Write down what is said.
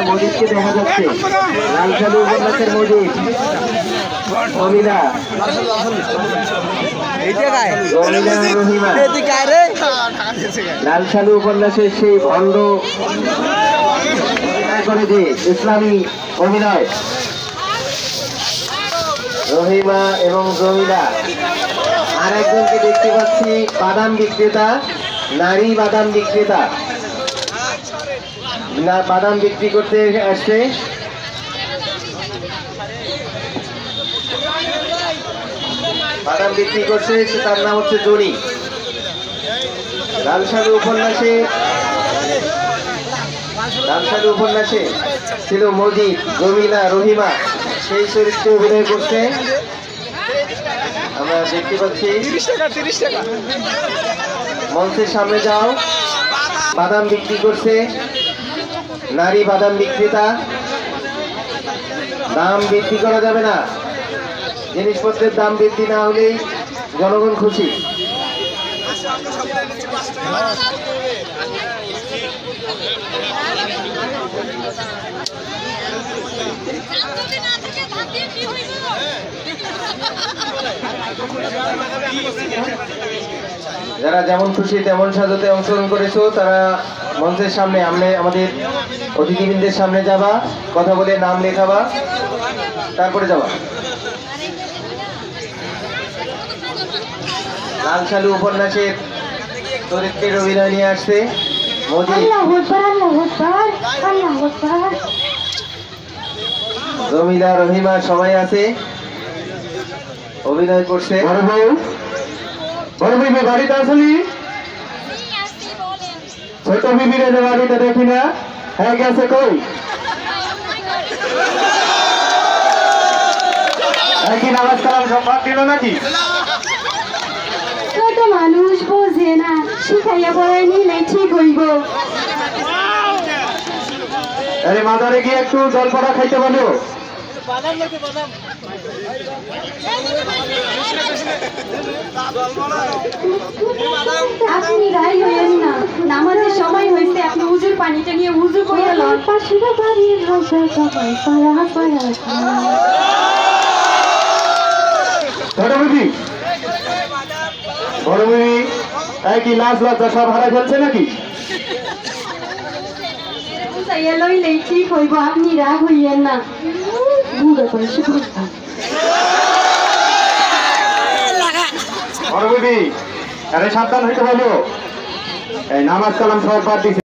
মজিদকে দেখা যাচ্ছে, লালসালু উপন্যাসের মজিদ, মমিলা, রহিমা, লালসালু উপন্যাসের সেই ভণ্ড করে যে ইসলামী অভিনয়, রহিমা এবং জমিলা। আরেকজনকে দেখতে পাচ্ছি বাদাম বিক্রেতা, নারী বাদাম বিক্রেতা, বাদাম বিক্রি করতে আসছে। বাদাম বিক্রি করছে, তার নাম হচ্ছে জনি। লালসালু উপন্যাসে ছিল মজিদ, জমিলা, রহিমা, সেই চরিত্রে অভিনয় করছে। আমরা দেখতে পাচ্ছি। মঞ্চের সামনে যাও। বাদাম বিক্রি করছে, নারী বাদাম বিক্রেতা। দাম বৃদ্ধি করা যাবে না, জিনিসপত্রের দাম বৃদ্ধি না হলেই জনগণ খুশি। যারা যেমন খুশি তেমন সাজাতে অংশগ্রহণ করেছো, তারা মঞ্চের সামনে আমাদের অতিথিবৃন্দের সামনে যাবা, কথা বলে নাম লেখাবা, তারপরে যাবা। লালসালু উপন্যাসের চরিত্রের অভিনয় নিয়ে আসছে মজিদ, জমিলা, রহিমা সবাই আছে, অভিনয় করছে। বাড়িতে আসলি ছোট বিবির বাড়িতে দেখি না, হ্যাঁ গেছে কই? একই নামাজ কালাম সব বাদ দিল নাকি? ছোট মানুষ বোঝে না, শিখাইয়া পড়াই নিলে ঠিক হইব। আরে মাদারে গিয়ে একটু জল পড়া খাইতে বলো। আপনি রাই হইয়েন না, নামাজের সময় হয়েছে, আপনি উজুর পানিটা নিয়ে উজু করে লন। বড় বিবি একই লাজ লজ্জা সব হারাই ফেলছে নাকি? লইলেই ঠিক হইব, আপনি রাগ হইয়েন না। বড় বিবি আরে সাবধান হইতে বলো, এই নামাজ কালাম সব বাদ দিছে।